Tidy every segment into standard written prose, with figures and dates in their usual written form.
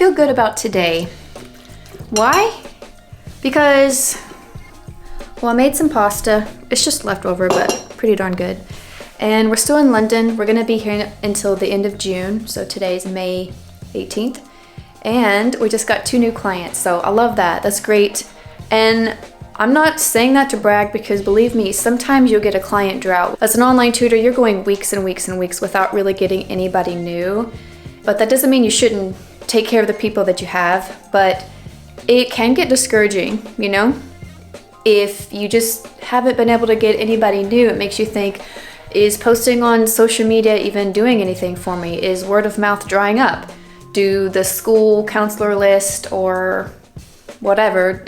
feel good about today. Why? Because, well, I made some pasta. It's just leftover, but pretty darn good. And we're still in London. We're gonna be here until the end of June. So today's May 18th. And we just got 2 new clients. So I love that, that's great. And I'm not saying that to brag because believe me, sometimes you'll get a client drought. As an online tutor, you're going weeks and weeks and weeks without really getting anybody new. But that doesn't mean you shouldn't take care of the people that you have, but it can get discouraging, you know? If you just haven't been able to get anybody new, it makes you think, is posting on social media even doing anything for me? Is word of mouth drying up? Do the school counselor list or whatever,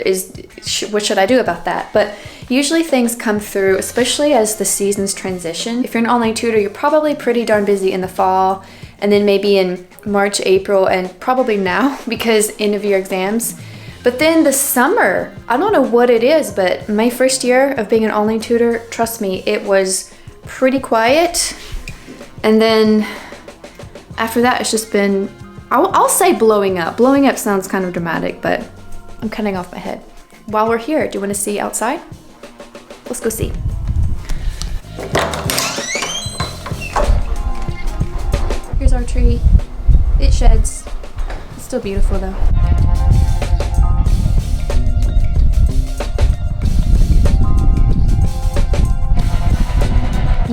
what should I do about that? But usually things come through, especially as the seasons transition. If you're an online tutor, you're probably pretty darn busy in the fall, and then maybe in March, April, and probably now because end of year exams. But then the summer, I don't know what it is, but my first year of being an online tutor, trust me, it was pretty quiet. And then after that, it's just been, I'll say blowing up. Blowing up sounds kind of dramatic, but I'm cutting off my head. While we're here, do you want to see outside? Let's go see. Here's our tree. It sheds. It's still beautiful though.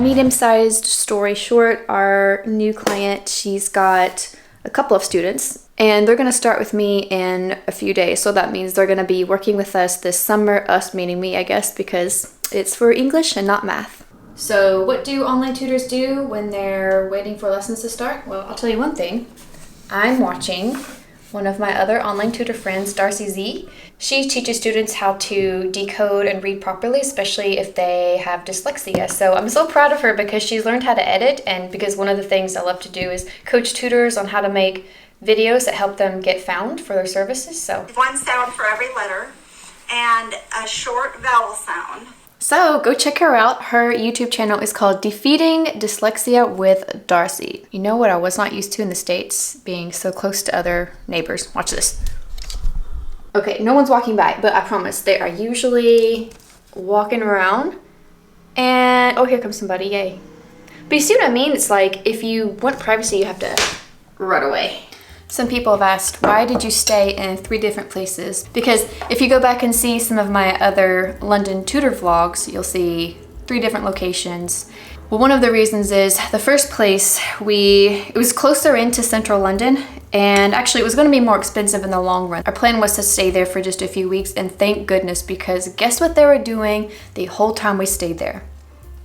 Medium-sized story short, our new client, she's got a couple of students and they're going to start with me in a few days. So that means they're going to be working with us this summer, us meaning me, I guess, because it's for English and not math. So what do online tutors do when they're waiting for lessons to start? Well, I'll tell you one thing. I'm watching one of my other online tutor friends, Darcy Z. She teaches students how to decode and read properly, especially if they have dyslexia. So I'm so proud of her because she's learned how to edit, and because one of the things I love to do is coach tutors on how to make videos that help them get found for their services. So one sound for every letter and a short vowel sound. So go check her out. Her YouTube channel is called Defeating Dyslexia with Darcy. You know what I was not used to in the States? Being so close to other neighbors. Watch this. Okay, no one's walking by, but I promise they are usually walking around. And, oh, here comes somebody, yay. But you see what I mean? It's like if you want privacy, you have to run away. Some people have asked, why did you stay in 3 different places? Because if you go back and see some of my other London tutor vlogs, you'll see 3 different locations. Well, one of the reasons is the first place, it was closer into central London, and actually it was going to be more expensive in the long run. Our plan was to stay there for just a few weeks, and thank goodness, because guess what they were doing the whole time we stayed there?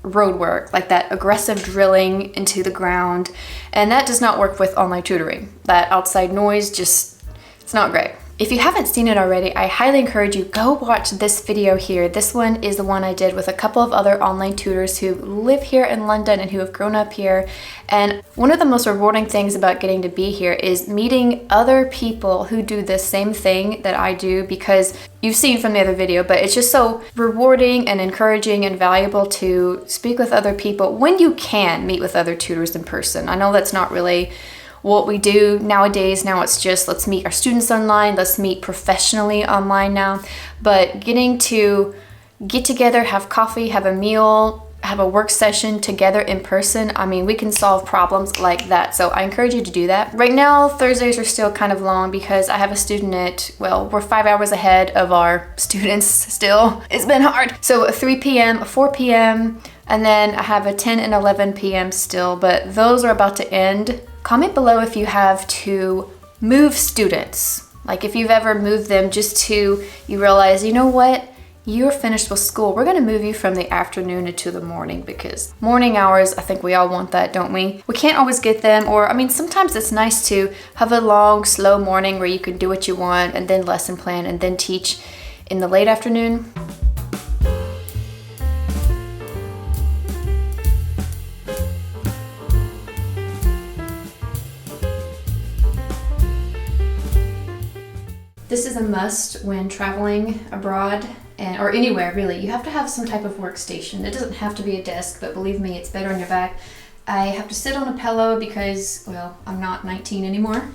Road work, like that aggressive drilling into the ground, and that does not work with online tutoring. That outside noise it's not great. If you haven't seen it already, I highly encourage you, go watch this video here. This one is the one I did with a couple of other online tutors who live here in London and who have grown up here. And one of the most rewarding things about getting to be here is meeting other people who do the same thing that I do, because you've seen from the other video, but it's just so rewarding and encouraging and valuable to speak with other people when you can meet with other tutors in person. I know that's not really what we do nowadays. Now it's just, let's meet our students online, let's meet professionally online now. But getting to get together, have coffee, have a meal, have a work session together in person, I mean, we can solve problems like that. So I encourage you to do that. Right now, Thursdays are still kind of long because I have a student we're 5 hours ahead of our students still. It's been hard. So a 3 p.m., a 4 p.m., and then I have a 10 and 11 p.m. still, but those are about to end. Comment below if you have to move students. Like if you've ever moved them just to, you realize, you know what? You're finished with school. We're gonna move you from the afternoon into the morning, because morning hours, I think we all want that, don't we? We can't always get them, or I mean, sometimes it's nice to have a long, slow morning where you can do what you want and then lesson plan and then teach in the late afternoon. This is a must when traveling abroad or anywhere really. You have to have some type of workstation. It doesn't have to be a desk, but believe me, it's better on your back. I have to sit on a pillow because, well, I'm not 19 anymore.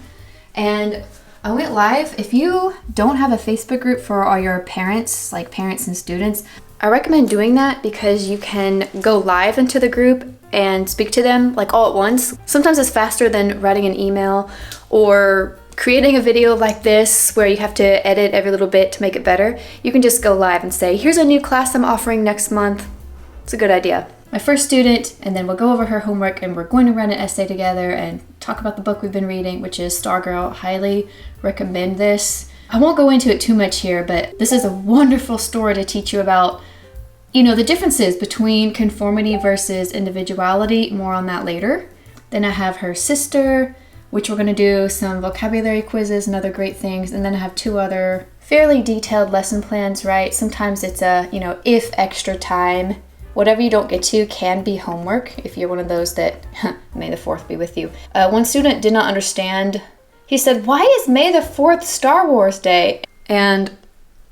And I went live. If you don't have a Facebook group for all your parents, like parents and students, I recommend doing that because you can go live into the group and speak to them like all at once. Sometimes it's faster than writing an email or creating a video like this where you have to edit every little bit to make it better. You can just go live and say, here's a new class I'm offering next month. It's a good idea. My first student, and then we'll go over her homework and we're going to write an essay together and talk about the book we've been reading, which is Stargirl. Highly recommend this. I won't go into it too much here, but this is a wonderful story to teach you about, you know, the differences between conformity versus individuality. More on that later. Then I have her sister, which we're going to do some vocabulary quizzes and other great things. And then I have 2 other fairly detailed lesson plans, right? Sometimes it's a, you know, if extra time. Whatever you don't get to can be homework if you're one of those that, may the 4th be with you. One student did not understand. He said, why is May the 4th Star Wars Day? And,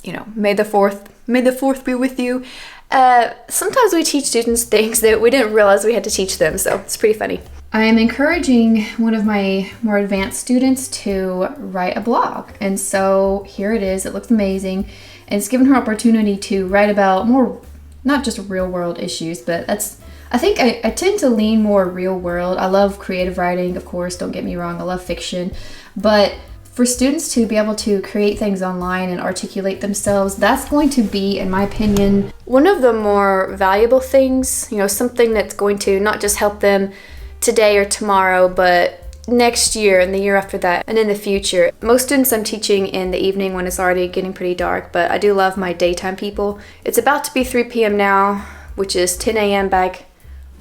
you know, May the 4th be with you. Sometimes we teach students things that we didn't realize we had to teach them, so it's pretty funny. I am encouraging one of my more advanced students to write a blog. And so here it is. It looks amazing. And it's given her opportunity to write about more, not just real world issues, but I think I tend to lean more real world. I love creative writing, of course, don't get me wrong. I love fiction. But for students to be able to create things online and articulate themselves, that's going to be, in my opinion, one of the more valuable things, you know, something that's going to not just help them today or tomorrow, but next year and the year after that and in the future. Most students I'm teaching in the evening when it's already getting pretty dark, but I do love my daytime people. It's about to be 3 p.m. now, which is 10 a.m. back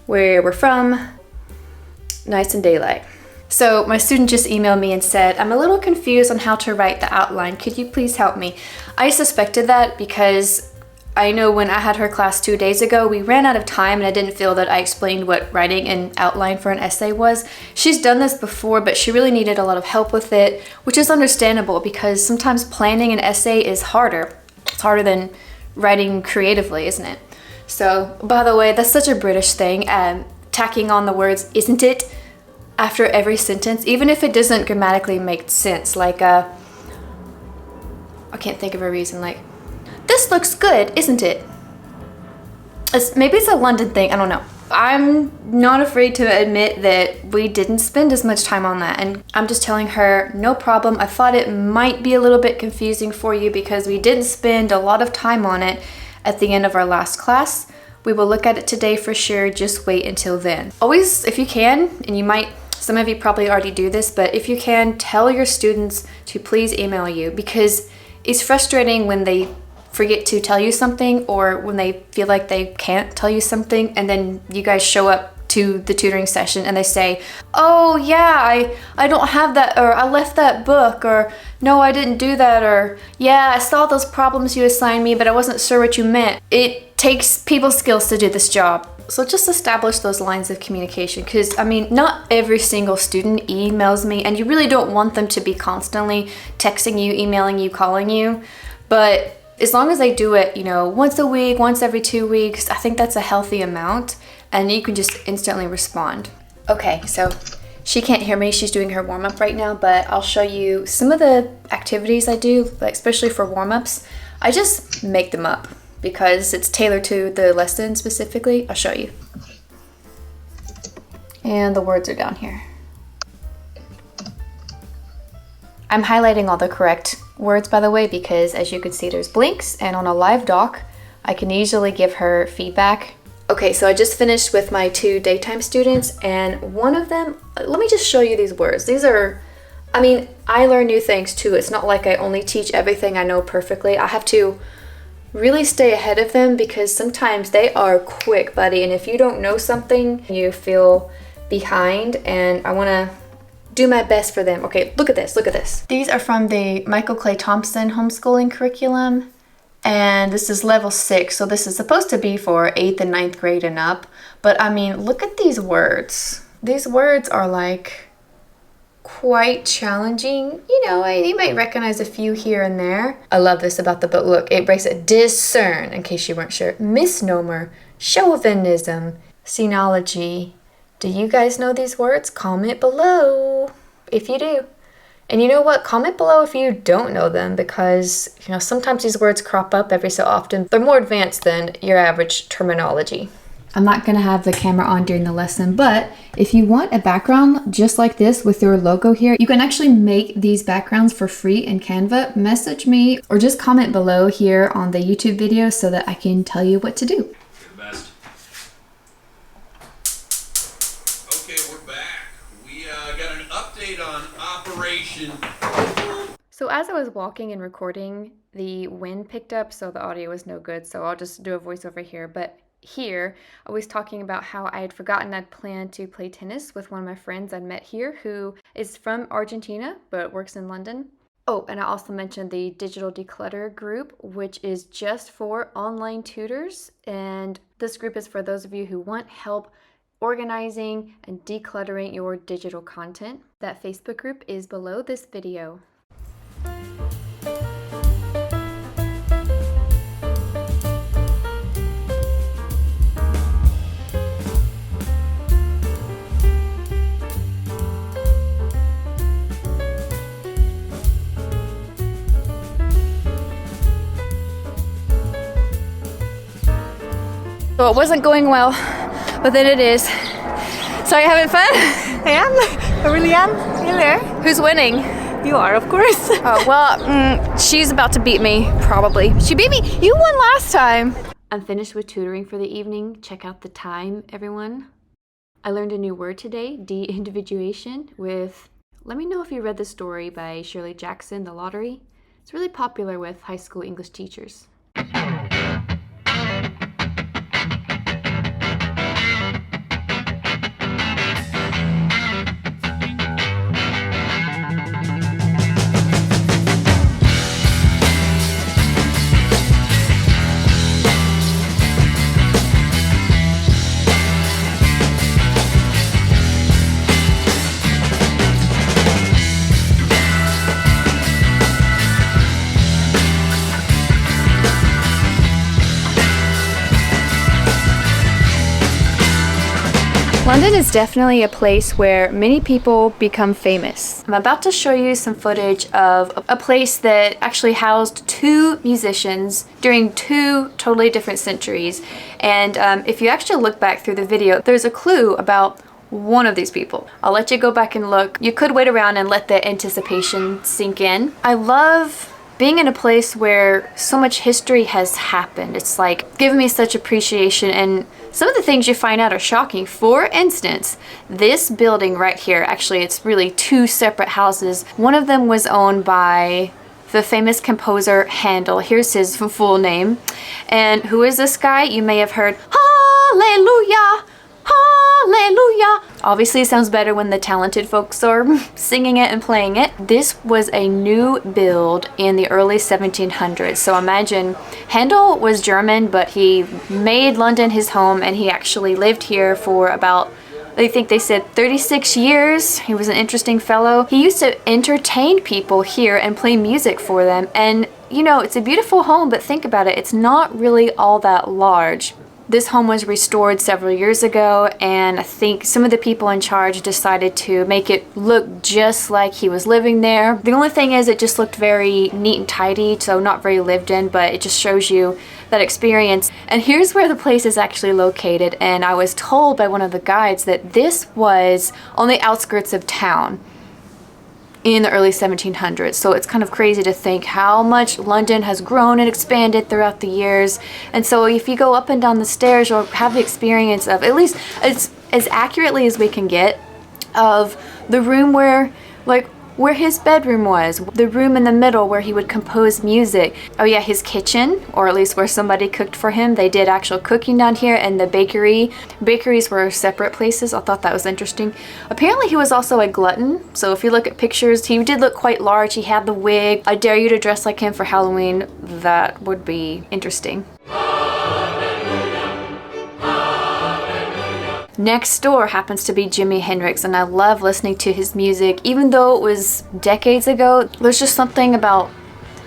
where we're from. Nice and daylight. So my student just emailed me and said, I'm a little confused on how to write the outline. Could you please help me? I suspected that because I know when I had her class 2 days ago, we ran out of time and I didn't feel that I explained what writing an outline for an essay was. She's done this before, but she really needed a lot of help with it, which is understandable because sometimes planning an essay is harder. It's harder than writing creatively, isn't it? So, by the way, that's such a British thing, tacking on the words, isn't it, after every sentence, even if it doesn't grammatically make sense. Like, I can't think of a reason, like, this looks good, isn't it? Maybe it's a London thing, I don't know. I'm not afraid to admit that we didn't spend as much time on that, and I'm just telling her, no problem. I thought it might be a little bit confusing for you because we didn't spend a lot of time on it at the end of our last class. We will look at it today for sure, just wait until then. Always, if you can, and you might, some of you probably already do this, but if you can, tell your students to please email you because it's frustrating when they forget to tell you something or when they feel like they can't tell you something and then you guys show up to the tutoring session and they say, oh yeah, I don't have that, or I left that book, or no, I didn't do that, or yeah, I saw those problems you assigned me but I wasn't sure what you meant. It takes people skills to do this job. So just establish those lines of communication because, I mean, not every single student emails me and you really don't want them to be constantly texting you, emailing you, calling you, but as long as they do it, you know, once a week, once every 2 weeks, I think that's a healthy amount and you can just instantly respond. Okay, so she can't hear me. She's doing her warm-up right now, but I'll show you some of the activities I do, like especially for warm-ups. I just make them up because it's tailored to the lesson specifically. I'll show you. And the words are down here. I'm highlighting all the correct words, by the way, because as you can see, there's blinks, and on a live doc, I can easily give her feedback. Okay, so I just finished with my 2 daytime students, and one of them, let me just show you these words. These are, I mean, I learn new things too. It's not like I only teach everything I know perfectly. I have to really stay ahead of them because sometimes they are quick, buddy, and if you don't know something, you feel behind, and I want to do my best for them. Okay, look at this, look at this. These are from the Michael Clay Thompson homeschooling curriculum, and this is level 6, so this is supposed to be for 8th and 9th grade and up, but I mean, look at these words. These words are like quite challenging. You know, you might recognize a few here and there. I love this about the book. Look, it breaks it. Discern, in case you weren't sure. Misnomer, chauvinism, xenology. Do you guys know these words? Comment below if you do. And you know what? Comment below if you don't know them, because sometimes these words crop up every so often. They're more advanced than your average terminology. I'm not going to have the camera on during the lesson, but if you want a background just like this with your logo here, you can actually make these backgrounds for free in Canva. Message me or just comment below here on the YouTube video so that I can tell you what to do. You're the best. Okay, we're back. We got an update on Operation. So as I was walking and recording, the wind picked up, so the audio was no good, so I'll just do a voiceover here. But here, I was talking about how I had forgotten I'd planned to play tennis with one of my friends I'd met here who is from Argentina but works in London. Oh, and I also mentioned the Digital Declutter group, which is just for online tutors. And this group is for those of you who want help organizing and decluttering your digital content. That Facebook group is below this video. So it wasn't going well, but then it is. So are you having fun? I am. I really am. You there? Who's winning? You are, of course. Oh, well, she's about to beat me, probably. She beat me. You won last time. I'm finished with tutoring for the evening. Check out the time, everyone. I learned a new word today, de-individuation, with, let me know if you read the story by Shirley Jackson, The Lottery. It's really popular with high school English teachers. London is definitely a place where many people become famous. I'm about to show you some footage of a place that actually housed two musicians during two totally different centuries. And if you actually look back through the video, there's a clue about one of these people. I'll let you go back and look. You could wait around and let the anticipation sink in. I love being in a place where so much history has happened. It's like giving me such appreciation, and some of the things you find out are shocking. For instance, this building right here, actually it's really two separate houses. One of them was owned by the famous composer Handel. Here's his full name. And who is this guy? You may have heard, Hallelujah! Hallelujah! Obviously it sounds better when the talented folks are singing it and playing it. This was a new build in the early 1700s. So imagine, Handel was German, but he made London his home, and he actually lived here for about, I think they said 36 years. He was an interesting fellow. He used to entertain people here and play music for them. And it's a beautiful home, but think about it, it's not really all that large. This home was restored several years ago, and I think some of the people in charge decided to make it look just like he was living there. The only thing is it just looked very neat and tidy, so not very lived in, but it just shows you that experience. And here's where the place is actually located, and I was told by one of the guides that this was on the outskirts of town in the early 1700s. So it's kind of crazy to think how much London has grown and expanded throughout the years. And so if you go up and down the stairs, you'll have the experience of, at least as accurately as we can get, of the room where his bedroom was, the room in the middle where he would compose music. Oh yeah, his kitchen, or at least where somebody cooked for him. They did actual cooking down here, and the bakery. Bakeries were separate places. I thought that was interesting. Apparently he was also a glutton, so if you look at pictures, he did look quite large. He had the wig. I dare you to dress like him for Halloween. That would be interesting. Next door happens to be Jimi Hendrix, and I love listening to his music. Even though it was decades ago, there's just something about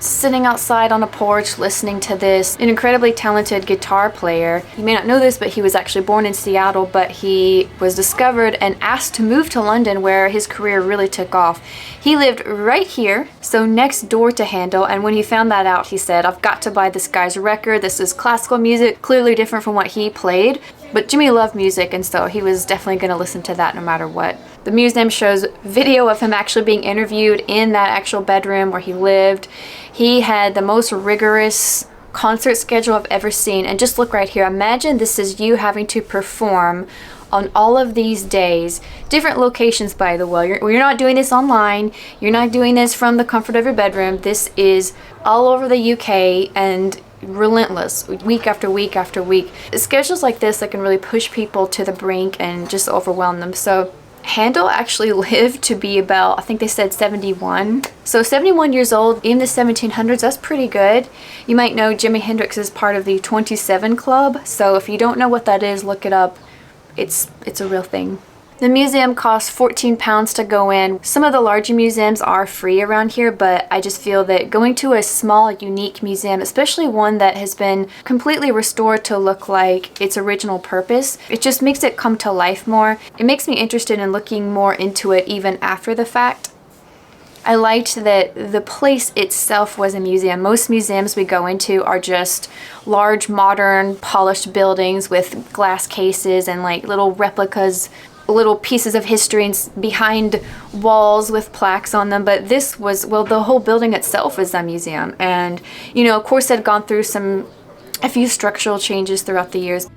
sitting outside on a porch listening to this. An incredibly talented guitar player. You may not know this, but he was actually born in Seattle, but he was discovered and asked to move to London, where his career really took off. He lived right here, so next door to Handel, and when he found that out, he said, I've got to buy this guy's record. This is classical music, clearly different from what he played, but Jimmy loved music, and so he was definitely going to listen to that no matter what. The museum shows video of him actually being interviewed in that actual bedroom where he lived. He had the most rigorous concert schedule I've ever seen, and just look right here. Imagine this is you having to perform on all of these days, different locations by the way. You're not doing this online, you're not doing this from the comfort of your bedroom. This is all over the UK and relentless, week after week after week. Schedules like this that can really push people to the brink and just overwhelm them. So Handel actually lived to be about, I think they said 71. So 71 years old in the 1700s, that's pretty good. You might know Jimi Hendrix is part of the 27 Club. So if you don't know what that is, look it up. It's a real thing. The museum costs £14 to go in. Some of the larger museums are free around here, but I just feel that going to a small, unique museum, especially one that has been completely restored to look like its original purpose, it just makes it come to life more. It makes me interested in looking more into it even after the fact. I liked that the place itself was a museum. Most museums we go into are just large, modern, polished buildings with glass cases and like little replicas, little pieces of history behind walls with plaques on them. But this was, well, the whole building itself is a museum. And, you know, of course, it had gone through a few structural changes throughout the years.